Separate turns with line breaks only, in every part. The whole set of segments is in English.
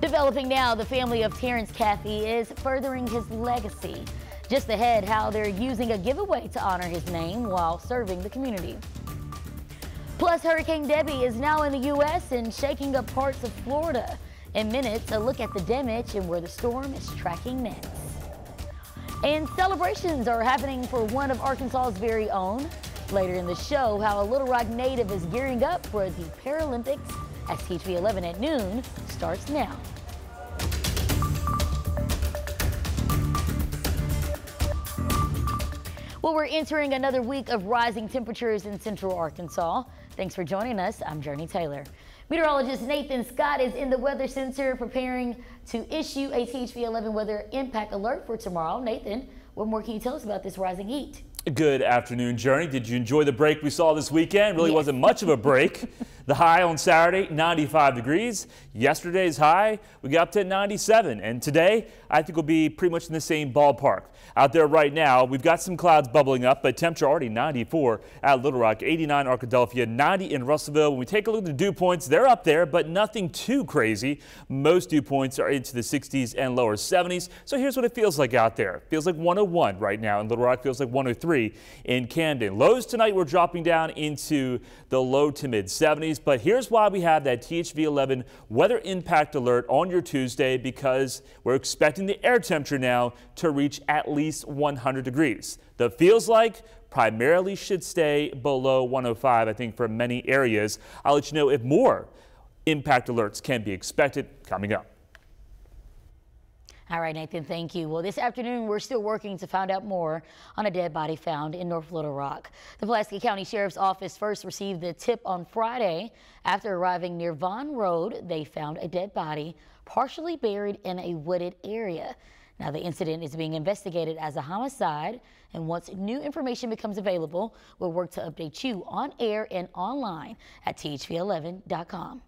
Developing now, the family of Terrence Caffey is furthering his legacy. Just ahead, how they're using a giveaway to honor his name while serving the community. Plus, Hurricane Debby is now in the U.S. and shaking up parts of Florida. In minutes, a look at the damage and where the storm is tracking next. And celebrations are happening for one of Arkansas's very own. Later in the show, how a Little Rock native is gearing up for the Paralympics as TV 11 at noon starts now. Well, we're entering another week of rising temperatures in central Arkansas. Thanks for joining us. I'm Jurnee Taylor. Meteorologist Nathan Scott is in the weather center preparing to issue a THV 11 weather impact alert for tomorrow. Nathan, what more can you tell us about this rising heat?
Good afternoon, Jurnee. Did you enjoy the break we saw this weekend? Really wasn't much of a break. The high on Saturday, 95 degrees. Yesterday's high, we got up to 97. And today, I think we'll be pretty much in the same ballpark. Out there right now, we've got some clouds bubbling up, but temperature already 94 at Little Rock, 89 Arkadelphia, 90 in Russellville. When we take a look at the dew points, they're up there, but nothing too crazy. Most dew points are into the 60s and lower 70s. So here's what it feels like out there. It feels like 101 right now in Little Rock. Feels like 103 in Camden. Lows tonight, we're dropping down into the low to mid 70s. But here's why we have that THV 11 weather impact alert on your Tuesday, because we're expecting the air temperature now to reach at least 100 degrees. The feels like primarily should stay below 105, I think, for many areas. I'll let you know if more impact alerts can be expected coming up.
All right, Nathan, thank you. Well, this afternoon, we're still working to find out more on a dead body found in North Little Rock. The Pulaski County Sheriff's Office first received the tip on Friday. After arriving near Vaughn Road, they found a dead body partially buried in a wooded area. Now, the incident is being investigated as a homicide, and once new information becomes available, we'll work to update you on air and online at thv11.com.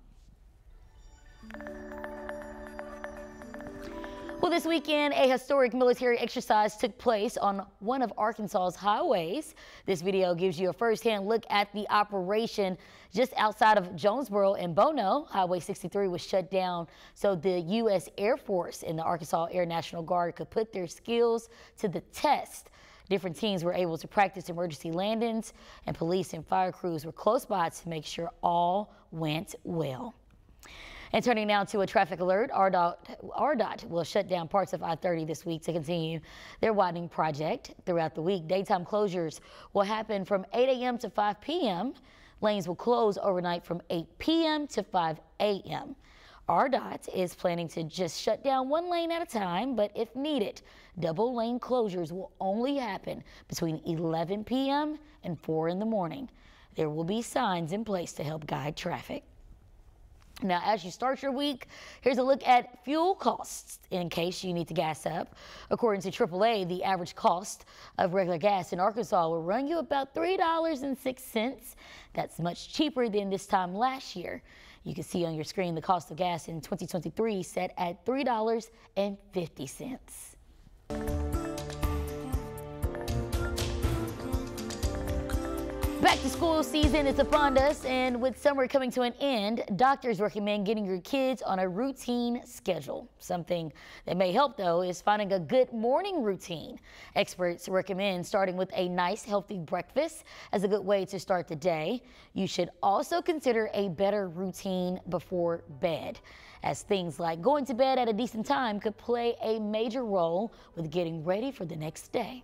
Well, this weekend, a historic military exercise took place on one of Arkansas's highways. This video gives you a first-hand look at the operation just outside of Jonesboro and Bono. Highway 63 was shut down so the U.S. Air Force and the Arkansas Air National Guard could put their skills to the test. Different teams were able to practice emergency landings, and police and fire crews were close by to make sure all went well. And turning now to a traffic alert, RDOT will shut down parts of I-30 this week to continue their widening project. Throughout the week, daytime closures will happen from 8 a.m. to 5 p.m. Lanes will close overnight from 8 p.m. to 5 a.m. RDOT is planning to just shut down one lane at a time, but if needed, double lane closures will only happen between 11 p.m. and 4 in the morning. There will be signs in place to help guide traffic. Now, as you start your week, here's a look at fuel costs in case you need to gas up. According to AAA, the average cost of regular gas in Arkansas will run you about $3.06. That's much cheaper than this time last year. You can see on your screen the cost of gas in 2023 set at $3.50. Back to school season is upon us, and with summer coming to an end, doctors recommend getting your kids on a routine schedule. Something that may help, though, is finding a good morning routine. Experts recommend starting with a nice, healthy breakfast as a good way to start the day. You should also consider a better routine before bed, as things like going to bed at a decent time could play a major role with getting ready for the next day.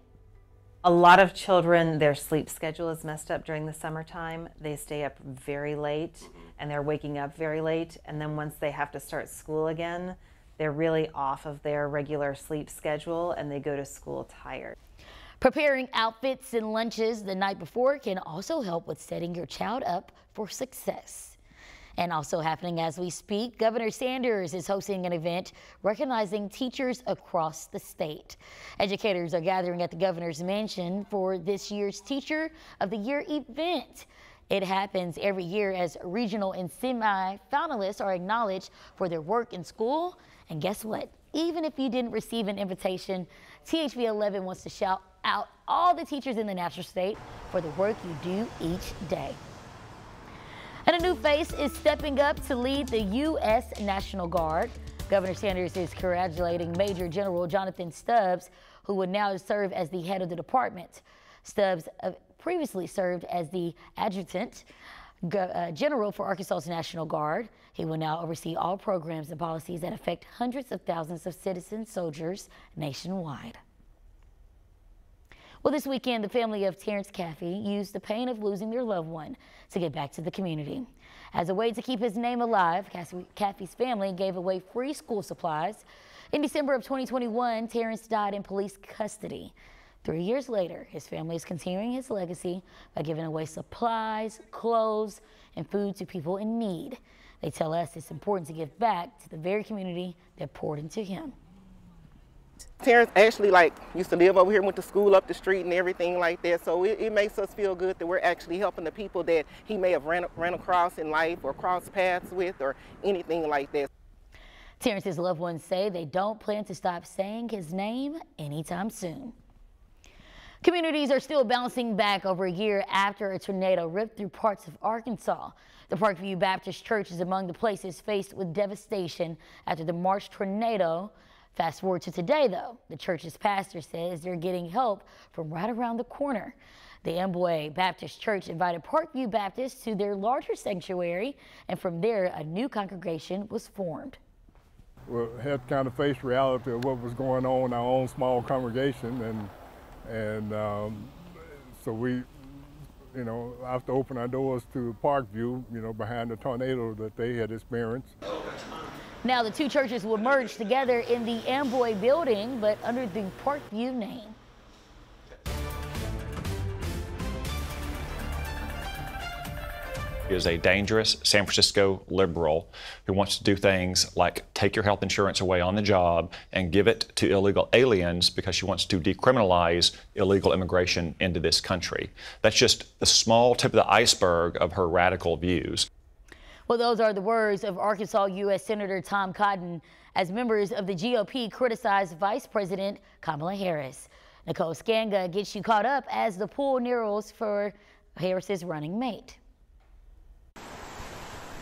A lot of children, their sleep schedule is messed up during the summertime. They stay up very late and they're waking up very late. And then once they have to start school again, they're really off of their regular sleep schedule and they go to school tired.
Preparing outfits and lunches the night before can also help with setting your child up for success. And also happening as we speak, Governor Sanders is hosting an event recognizing teachers across the state. Educators are gathering at the governor's mansion for this year's Teacher of the Year event. It happens every year as regional and semi-finalists are acknowledged for their work in school. And guess what? Even if you didn't receive an invitation, THV 11 wants to shout out all the teachers in the Natural State for the work you do each day. And a new face is stepping up to lead the U.S. National Guard. Governor Sanders is congratulating Major General Jonathan Stubbs, who would now serve as the head of the department. Stubbs previously served as the adjutant general for Arkansas's National Guard. He will now oversee all programs and policies that affect hundreds of thousands of citizen soldiers nationwide. Well, this weekend, the family of Terrence Caffey used the pain of losing their loved one to get back to the community. As a way to keep his name alive, Caffey's family gave away free school supplies. In December of 2021, Terrence died in police custody. 3 years later, his family is continuing his legacy by giving away supplies, clothes, and food to people in need. They tell us it's important to give back to the very community that poured into him.
Terrence actually used to live over here, went to school up the street and everything like that, so it makes us feel good that we're actually helping the people that he may have ran across in life or crossed paths with or anything like that.
Terrence's loved ones say they don't plan to stop saying his name anytime soon. Communities are still bouncing back over a year after a tornado ripped through parts of Arkansas. The Parkview Baptist Church is among the places faced with devastation after the March tornado. Fast forward to today, though, the church's pastor says they're getting help from right around the corner. The Amboy Baptist Church invited Parkview Baptist to their larger sanctuary, and from there, a new congregation was formed.
We had to kind of face reality of what was going on in our own small congregation, and so we, have to open our doors to Parkview, behind the tornado that they had experienced.
Now the two churches will merge together in the Amboy building, but under the Parkview name.
He is a dangerous San Francisco liberal who wants to do things like take your health insurance away on the job and give it to illegal aliens because she wants to decriminalize illegal immigration into this country. That's just the small tip of the iceberg of her radical views.
Well, those are the words of Arkansas U.S. Senator Tom Cotton as members of the GOP criticized Vice President Kamala Harris. Nicole Skanga gets you caught up as the pool narrows for Harris's running mate.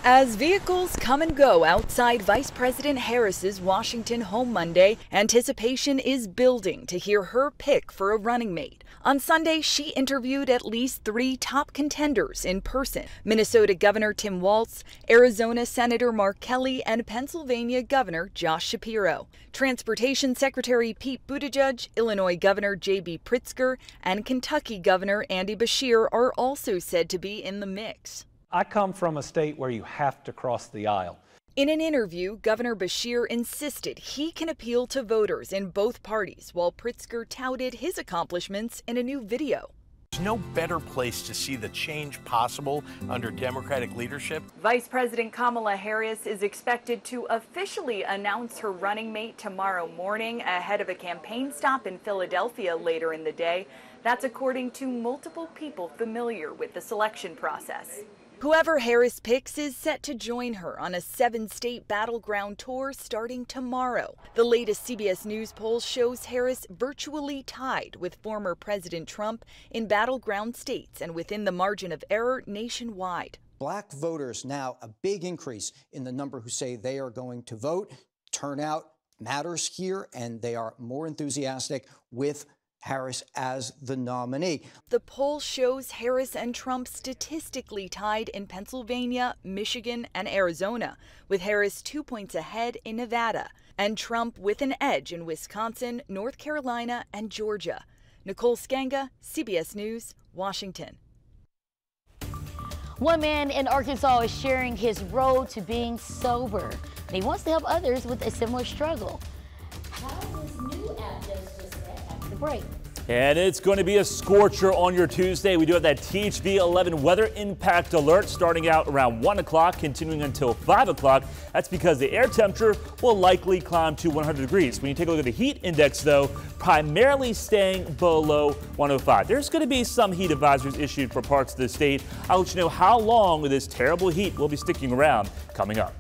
As vehicles come and go outside Vice President Harris's Washington home Monday, anticipation is building to hear her pick for a running mate. On Sunday, she interviewed at least 3 top contenders in person: Minnesota Governor Tim Walz, Arizona Senator Mark Kelly, and Pennsylvania Governor Josh Shapiro. Transportation Secretary Pete Buttigieg, Illinois Governor J.B. Pritzker, and Kentucky Governor Andy Beshear are also said to be in the mix.
I come from a state where you have to cross the aisle.
In an interview, Governor Beshear insisted he can appeal to voters in both parties, while Pritzker touted his accomplishments in a new video.
There's no better place to see the change possible under Democratic leadership.
Vice President Kamala Harris is expected to officially announce her running mate tomorrow morning ahead of a campaign stop in Philadelphia later in the day. That's according to multiple people familiar with the selection process. Whoever Harris picks is set to join her on a 7-state battleground tour starting tomorrow. The latest CBS News poll shows Harris virtually tied with former President Trump in battleground states and within the margin of error nationwide.
Black voters now a big increase in the number who say they are going to vote. Turnout matters here, and they are more enthusiastic with Harris as the nominee.
The poll shows Harris and Trump statistically tied in Pennsylvania, Michigan, and Arizona, with Harris 2 points ahead in Nevada, and Trump with an edge in Wisconsin, North Carolina, and Georgia. Nicole Skanga, CBS News, Washington.
One man in Arkansas is sharing his road to being sober, and he wants to help others with a similar struggle. How this new app does just that after the break.
And it's going to be a scorcher on your Tuesday. We do have that THV 11 weather impact alert starting out around 1 o'clock, continuing until 5 o'clock. That's because the air temperature will likely climb to 100 degrees. When you take a look at the heat index, though, primarily staying below 105. There's going to be some heat advisories issued for parts of the state. I'll let you know how long this terrible heat will be sticking around coming up.